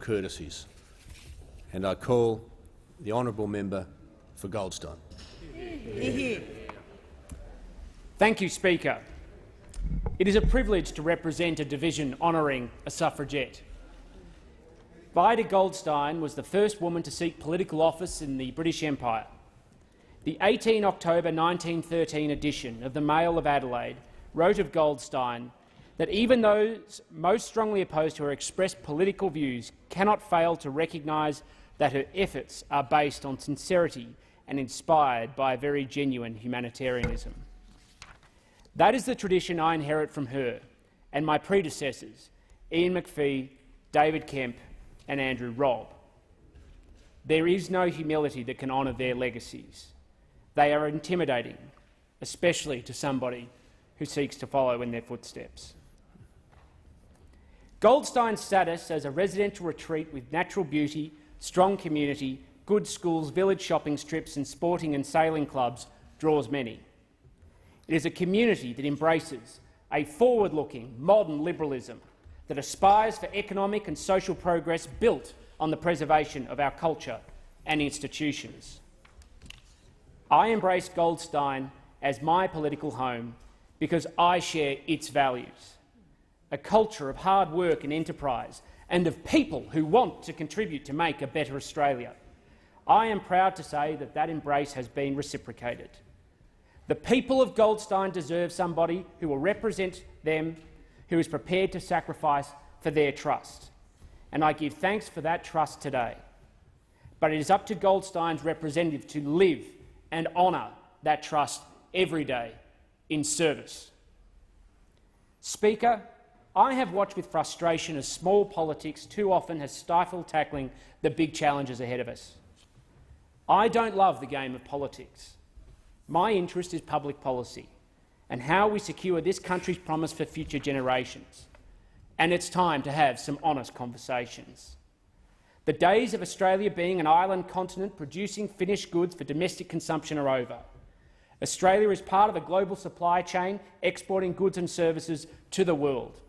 courtesies. And I call the honourable member for Goldstein. Thank you, Speaker. It is a privilege to represent a division honouring a suffragette. Vida Goldstein was the first woman to seek political office in the British Empire. The 18 October 1913 edition of the Mail of Adelaide wrote of Goldstein that even those most strongly opposed to her expressed political views cannot fail to recognise that her efforts are based on sincerity and inspired by a very genuine humanitarianism. That is the tradition I inherit from her and my predecessors, Ian McPhee, David Kemp and Andrew Robb. There is no humility that can honour their legacies. They are intimidating, especially to somebody who seeks to follow in their footsteps. Goldstein's status as a residential retreat with natural beauty, strong community, good schools, village shopping strips and sporting and sailing clubs draws many. It is a community that embraces a forward-looking, modern liberalism that aspires for economic and social progress built on the preservation of our culture and institutions. I embrace Goldstein as my political home because I share its values, a culture of hard work and enterprise, and of people who want to contribute to make a better Australia. I am proud to say that that embrace has been reciprocated. The people of Goldstein deserve somebody who will represent them, who is prepared to sacrifice for their trust. And I give thanks for that trust today. But it is up to Goldstein's representative to live and honour that trust every day in service. Speaker, I have watched with frustration as small politics too often has stifled tackling the big challenges ahead of us. I don't love the game of politics. My interest is public policy and how we secure this country's promise for future generations. And it's time to have some honest conversations. The days of Australia being an island continent producing finished goods for domestic consumption are over. Australia is part of a global supply chain exporting goods and services to the world.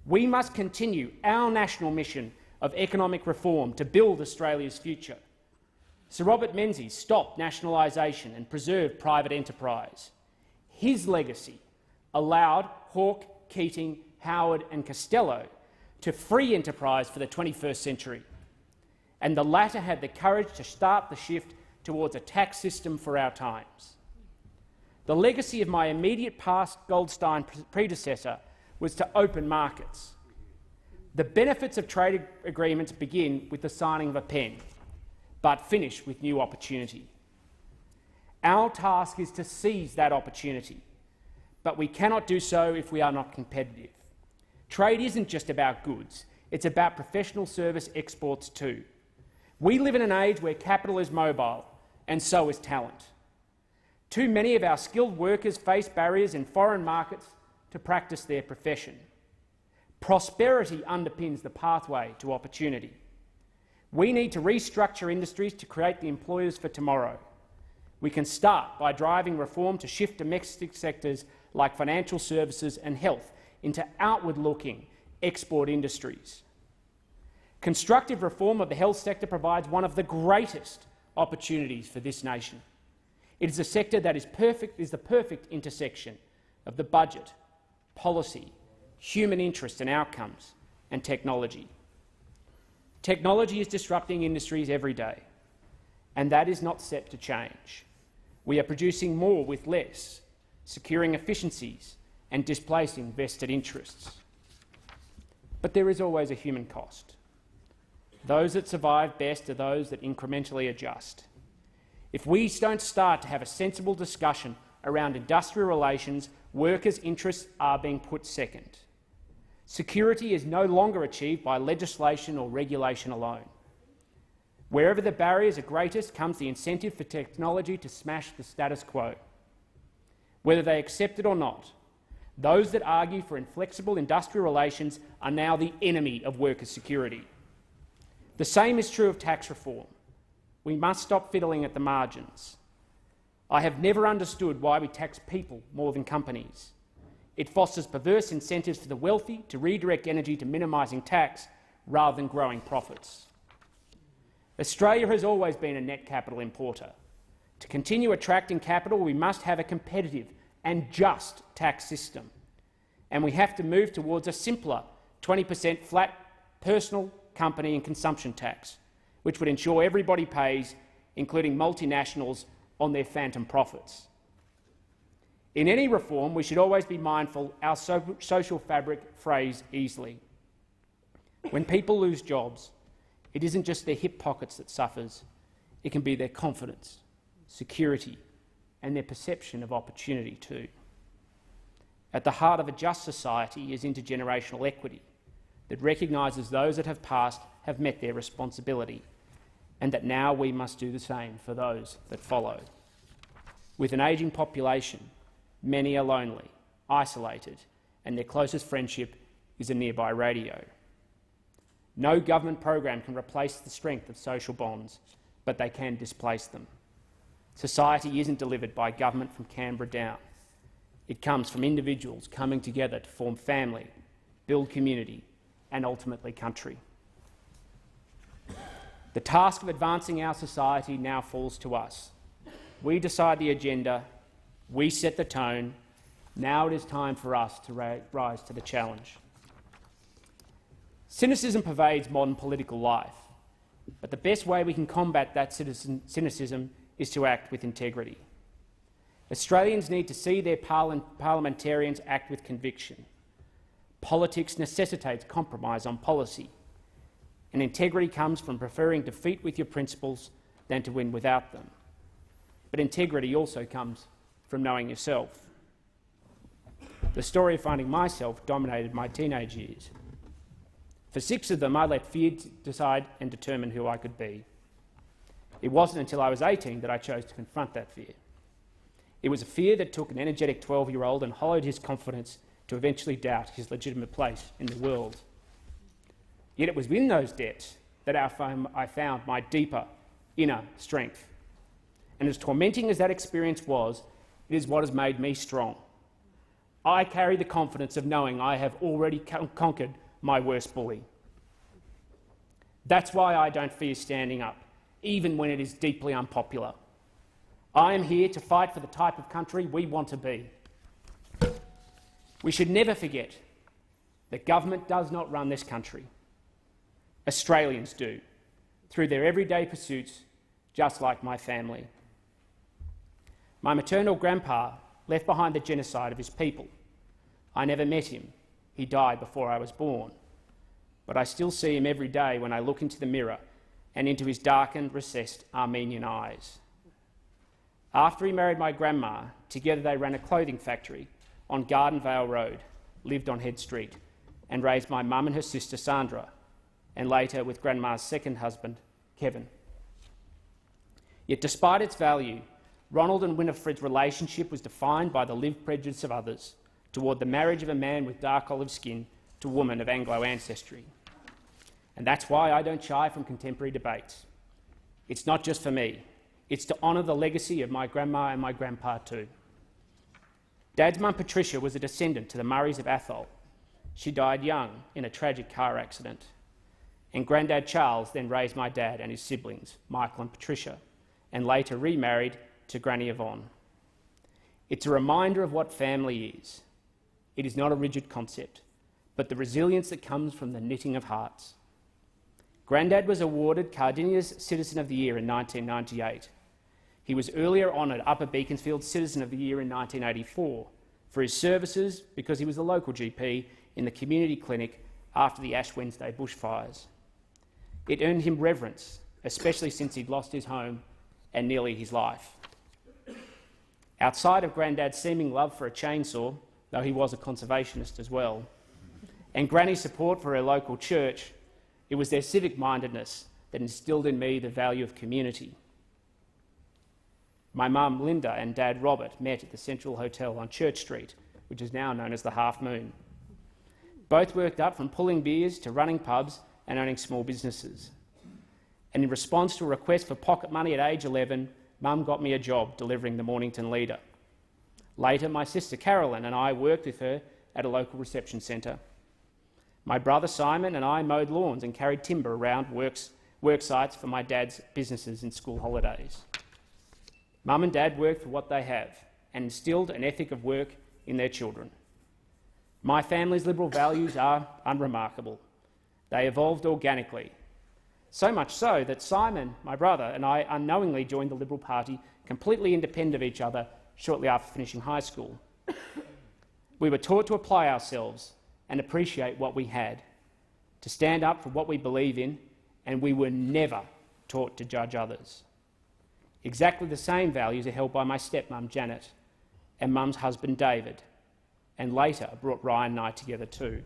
We must continue our national mission of economic reform to build Australia's future. Sir Robert Menzies stopped nationalisation and preserved private enterprise. His legacy allowed Hawke, Keating, Howard and Costello to free enterprise for the 21st century, and the latter had the courage to start the shift towards a tax system for our times. The legacy of my immediate past Goldstein predecessor was to open markets. The benefits of trade agreements begin with the signing of a pen, but finish with new opportunity. Our task is to seize that opportunity, but we cannot do so if we are not competitive. Trade isn't just about goods, it's about professional service exports too. We live in an age where capital is mobile, and so is talent. Too many of our skilled workers face barriers in foreign markets to practice their profession. Prosperity underpins the pathway to opportunity. We need to restructure industries to create the employers for tomorrow. We can start by driving reform to shift domestic sectors like financial services and health into outward-looking export industries. Constructive reform of the health sector provides one of the greatest opportunities for this nation. It is a sector that is the perfect intersection of the budget, policy, human interest and outcomes, and technology. Technology is disrupting industries every day, and that is not set to change. We are producing more with less, securing efficiencies and displacing vested interests. But there is always a human cost. Those that survive best are those that incrementally adjust. If we don't start to have a sensible discussion around industrial relations, workers' interests are being put second. Security is no longer achieved by legislation or regulation alone. Wherever the barriers are greatest comes the incentive for technology to smash the status quo. Whether they accept it or not, those that argue for inflexible industrial relations are now the enemy of worker security. The same is true of tax reform. We must stop fiddling at the margins. I have never understood why we tax people more than companies. It fosters perverse incentives for the wealthy to redirect energy to minimising tax, rather than growing profits. Australia has always been a net capital importer. To continue attracting capital, we must have a competitive and just tax system. And we have to move towards a simpler 20% flat personal, company and consumption tax, which would ensure everybody pays, including multinationals, on their phantom profits. In any reform, we should always be mindful our social fabric frays easily. When people lose jobs, it isn't just their hip pockets that suffers, it can be their confidence, security and their perception of opportunity too. At the heart of a just society is intergenerational equity that recognises those that have passed have met their responsibility, and that now we must do the same for those that follow. With an ageing population, many are lonely, isolated, and their closest friendship is a nearby radio. No government program can replace the strength of social bonds, but they can displace them. Society isn't delivered by government from Canberra down. It comes from individuals coming together to form family, build community, and ultimately country. The task of advancing our society now falls to us. We decide the agenda, we set the tone. Now it is time for us to rise to the challenge. Cynicism pervades modern political life, but the best way we can combat that cynicism is to act with integrity. Australians need to see their parliamentarians act with conviction. Politics necessitates compromise on policy, and integrity comes from preferring defeat with your principles than to win without them. But integrity also comes from knowing yourself. The story of finding myself dominated my teenage years. For 6 of them, I let fear decide and determine who I could be. It wasn't until I was 18 that I chose to confront that fear. It was a fear that took an energetic 12-year-old and hollowed his confidence to eventually doubt his legitimate place in the world. Yet it was in those depths that I found my deeper inner strength. And as tormenting as that experience was, it is what has made me strong. I carry the confidence of knowing I have already conquered my worst bully. That's why I don't fear standing up, even when it is deeply unpopular. I am here to fight for the type of country we want to be. We should never forget that government does not run this country. Australians do, through their everyday pursuits, just like my family. My maternal grandpa left behind the genocide of his people. I never met him. He died before I was born. But I still see him every day when I look into the mirror and into his darkened, recessed Armenian eyes. After he married my grandma, together they ran a clothing factory on Garden Vale Road, lived on Head Street, and raised my mum and her sister Sandra, and later with grandma's second husband, Kevin. Yet despite its value, Ronald and Winifred's relationship was defined by the lived prejudice of others toward the marriage of a man with dark olive skin to a woman of Anglo ancestry. And that's why I don't shy from contemporary debates. It's not just for me. It's to honour the legacy of my grandma and my grandpa too. Dad's mum Patricia was a descendant to the Murrays of Athol. She died young in a tragic car accident. And Grandad Charles then raised my dad and his siblings, Michael and Patricia, and later remarried to Granny Yvonne. It's a reminder of what family is. It is not a rigid concept, but the resilience that comes from the knitting of hearts. Grandad was awarded Cardinia's Citizen of the Year in 1998. He was earlier honoured Upper Beaconsfield Citizen of the Year in 1984 for his services because he was a local GP in the community clinic after the Ash Wednesday bushfires. It earned him reverence, especially since he'd lost his home and nearly his life. Outside of Grandad's seeming love for a chainsaw, though he was a conservationist as well, and Granny's support for her local church, it was their civic-mindedness that instilled in me the value of community. My mum, Linda, and Dad, Robert, met at the Central Hotel on Church Street, which is now known as the Half Moon. Both worked up from pulling beers to running pubs and owning small businesses. And in response to a request for pocket money at age 11, Mum got me a job delivering the Mornington Leader. Later, my sister Carolyn and I worked with her at a local reception centre. My brother Simon and I mowed lawns and carried timber around work sites for my dad's businesses in school holidays. Mum and Dad worked for what they have and instilled an ethic of work in their children. My family's Liberal values are unremarkable. They evolved organically, so much so that Simon, my brother, and I unknowingly joined the Liberal Party completely independent of each other shortly after finishing high school. We were taught to apply ourselves and appreciate what we had, to stand up for what we believe in, and we were never taught to judge others. Exactly the same values are held by my stepmum Janet and Mum's husband David, and later brought Ryan and I together too.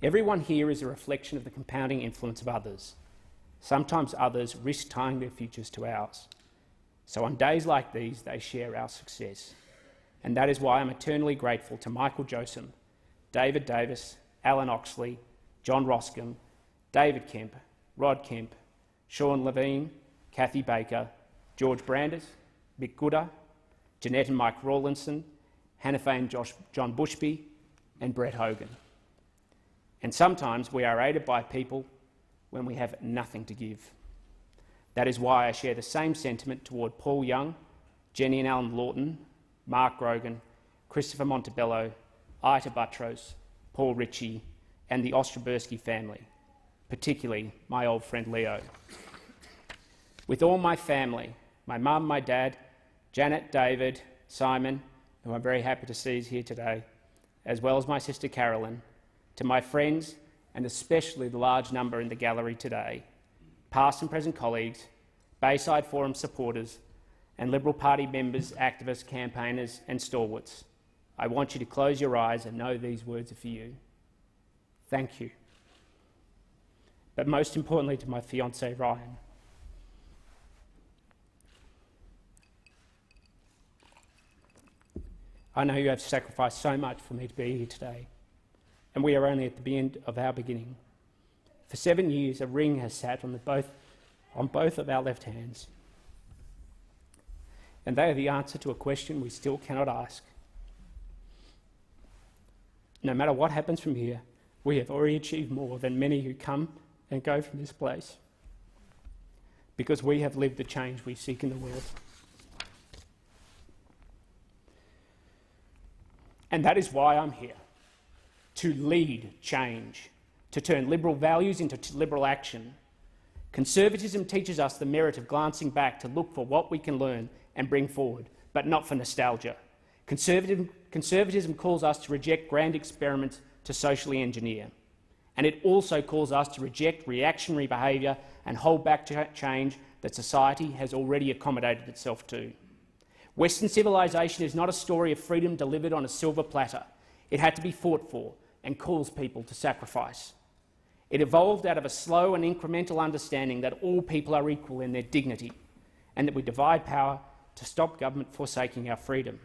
Everyone here is a reflection of the compounding influence of others. Sometimes others risk tying their futures to ours. So on days like these, they share our success. And that is why I'm eternally grateful to Michael Josem, David Davis, Alan Oxley, John Roscombe, David Kemp, Rod Kemp, Sean Levine, Kathy Baker, George Brandis, Mick Gooder, Jeanette and Mike Rawlinson, Hannafay and John Bushby, and Brett Hogan. And sometimes we are aided by people when we have nothing to give. That is why I share the same sentiment toward Paul Young, Jenny and Alan Lawton, Mark Grogan, Christopher Montebello, Ita Buttrose, Paul Ritchie, and the Ostrobersky family, particularly my old friend Leo. With all my family, my mum, my dad, Janet, David, Simon, who I'm very happy to see is here today, as well as my sister Carolyn, to my friends, and especially the large number in the gallery today, past and present colleagues, Bayside Forum supporters, and Liberal Party members, activists, campaigners and stalwarts, I want you to close your eyes and know these words are for you. Thank you. But most importantly, to my fiancé, Ryan. I know you have sacrificed so much for me to be here today, and we are only at the end of our beginning. For 7 years, a ring has sat on both of our left hands, and they are the answer to a question we still cannot ask. No matter what happens from here, we have already achieved more than many who come and go from this place, because we have lived the change we seek in the world. And that is why I'm here, to lead change, to turn Liberal values into Liberal action. Conservatism teaches us the merit of glancing back to look for what we can learn and bring forward, but not for nostalgia. Conservatism calls us to reject grand experiments to socially engineer. And it also calls us to reject reactionary behaviour and hold back change that society has already accommodated itself to. Western civilisation is not a story of freedom delivered on a silver platter. It had to be fought for and calls people to sacrifice. It evolved out of a slow and incremental understanding that all people are equal in their dignity, and that we divide power to stop government forsaking our freedom,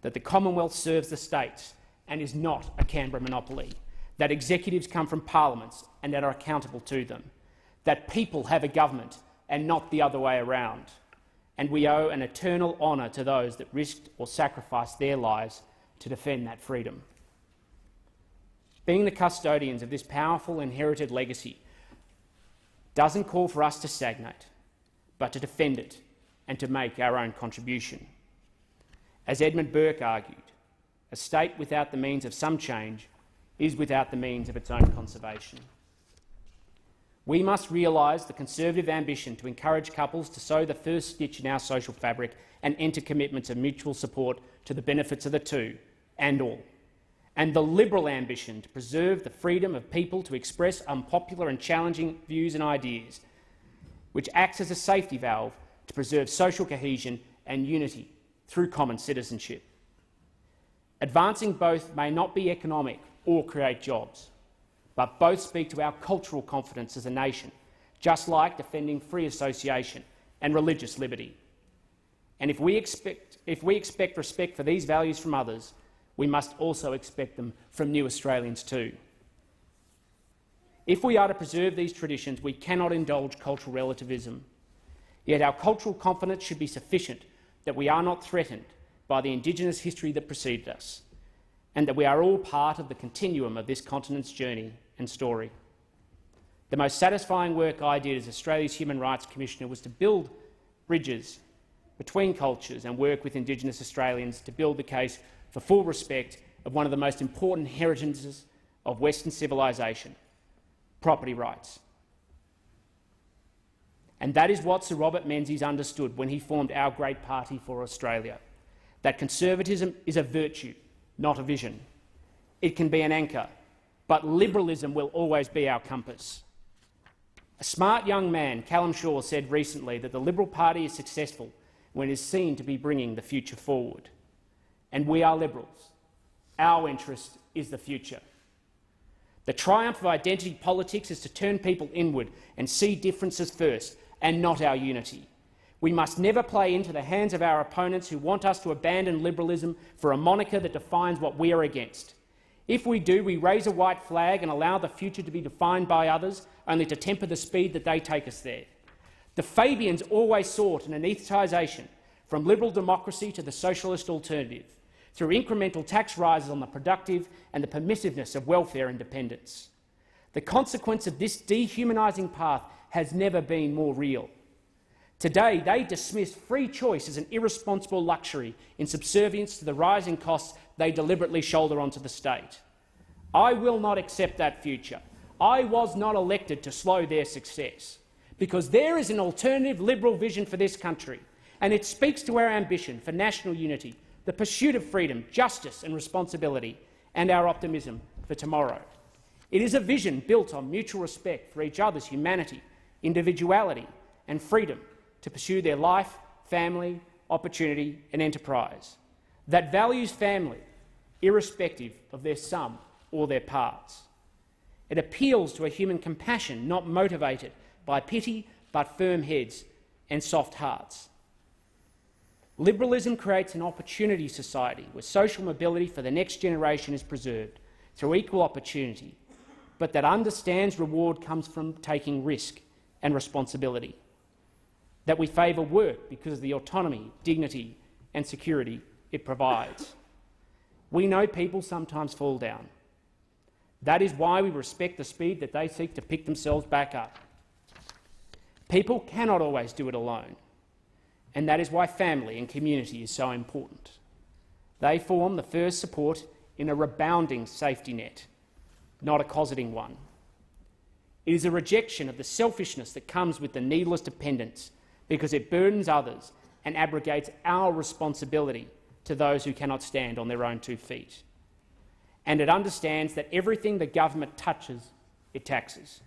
that the Commonwealth serves the states and is not a Canberra monopoly, that executives come from parliaments and that are accountable to them, that people have a government and not the other way around, and we owe an eternal honour to those that risked or sacrificed their lives to defend that freedom. Being the custodians of this powerful inherited legacy doesn't call for us to stagnate, but to defend it and to make our own contribution. As Edmund Burke argued, a state without the means of some change is without the means of its own conservation. We must realise the Conservative ambition to encourage couples to sew the first stitch in our social fabric and enter commitments of mutual support to the benefits of the two and all, and the Liberal ambition to preserve the freedom of people to express unpopular and challenging views and ideas, which acts as a safety valve to preserve social cohesion and unity through common citizenship. Advancing both may not be economic or create jobs, but both speak to our cultural confidence as a nation, just like defending free association and religious liberty. And if we expect respect for these values from others, we must also expect them from new Australians too. If we are to preserve these traditions, we cannot indulge cultural relativism. Yet our cultural confidence should be sufficient that we are not threatened by the Indigenous history that preceded us, and that we are all part of the continuum of this continent's journey and story. The most satisfying work I did as Australia's Human Rights Commissioner was to build bridges between cultures and work with Indigenous Australians to build the case for full respect of one of the most important heritages of Western civilisation, property rights. And that is what Sir Robert Menzies understood when he formed our great party for Australia, that conservatism is a virtue, not a vision. It can be an anchor, but liberalism will always be our compass. A smart young man, Callum Shaw, said recently that the Liberal Party is successful when it is seen to be bringing the future forward. And we are Liberals. Our interest is the future. The triumph of identity politics is to turn people inward and see differences first, and not our unity. We must never play into the hands of our opponents who want us to abandon liberalism for a moniker that defines what we are against. If we do, we raise a white flag and allow the future to be defined by others, only to temper the speed that they take us there. The Fabians always sought an anaesthetisation from liberal democracy to the socialist alternative, through incremental tax rises on the productive and the permissiveness of welfare independence. The consequence of this dehumanising path has never been more real. Today, they dismiss free choice as an irresponsible luxury in subservience to the rising costs they deliberately shoulder onto the state. I will not accept that future. I was not elected to slow their success, because there is an alternative Liberal vision for this country, and it speaks to our ambition for national unity, the pursuit of freedom, justice and responsibility, and our optimism for tomorrow. It is a vision built on mutual respect for each other's humanity, individuality and freedom to pursue their life, family, opportunity and enterprise, that values family irrespective of their sum or their parts. It appeals to a human compassion not motivated by pity but firm heads and soft hearts. Liberalism creates an opportunity society where social mobility for the next generation is preserved through equal opportunity, but that understands reward comes from taking risk and responsibility, that we favour work because of the autonomy, dignity and security it provides. We know people sometimes fall down. That is why we respect the speed that they seek to pick themselves back up. People cannot always do it alone, and that is why family and community is so important. They form the first support in a rebounding safety net, not a cosseting one. It is a rejection of the selfishness that comes with the needless dependence, because it burdens others and abrogates our responsibility to those who cannot stand on their own 2 feet. And it understands that everything the government touches, it taxes.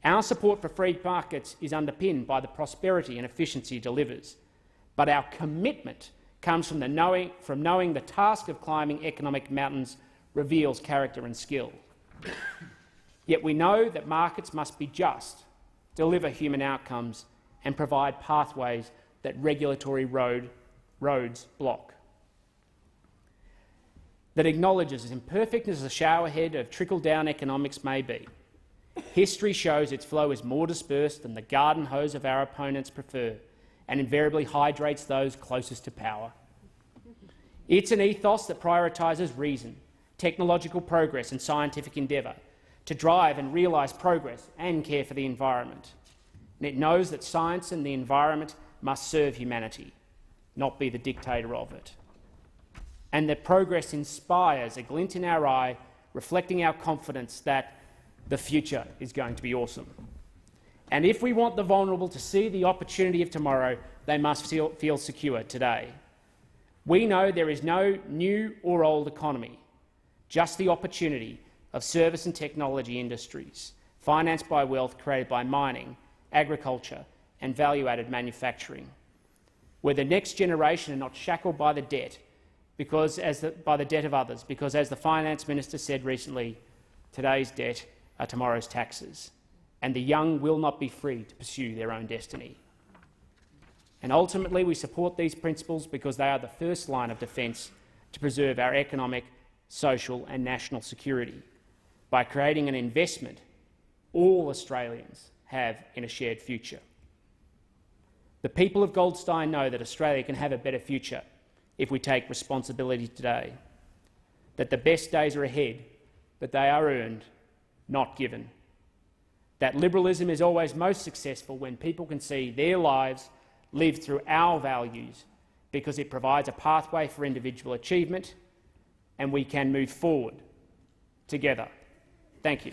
Our support for free markets is underpinned by the prosperity and efficiency it delivers, but our commitment comes from knowing the task of climbing economic mountains reveals character and skill. Yet we know that markets must be just, deliver human outcomes and provide pathways that regulatory roads block. That acknowledges as imperfect as the showerhead of trickle-down economics may be, history shows its flow is more dispersed than the garden hose of our opponents prefer, and invariably hydrates those closest to power. It's an ethos that prioritises reason, technological progress and scientific endeavour to drive and realise progress and care for the environment. And it knows that science and the environment must serve humanity, not be the dictator of it. And that progress inspires a glint in our eye, reflecting our confidence that the future is going to be awesome. And if we want the vulnerable to see the opportunity of tomorrow, they must feel secure today. We know there is no new or old economy, just the opportunity of service and technology industries, financed by wealth created by mining, agriculture and value-added manufacturing, where the next generation are not shackled by the debt by the debt of others, because as the Finance Minister said recently, today's debt are tomorrow's taxes, and the young will not be free to pursue their own destiny. And ultimately we support these principles because they are the first line of defence to preserve our economic, social and national security by creating an investment all Australians have in a shared future. The people of Goldstein know that Australia can have a better future if we take responsibility today. that the best days are ahead, but they are earned, not given. That liberalism is always most successful when people can see their lives lived through our values, because it provides a pathway for individual achievement and we can move forward together. Thank you.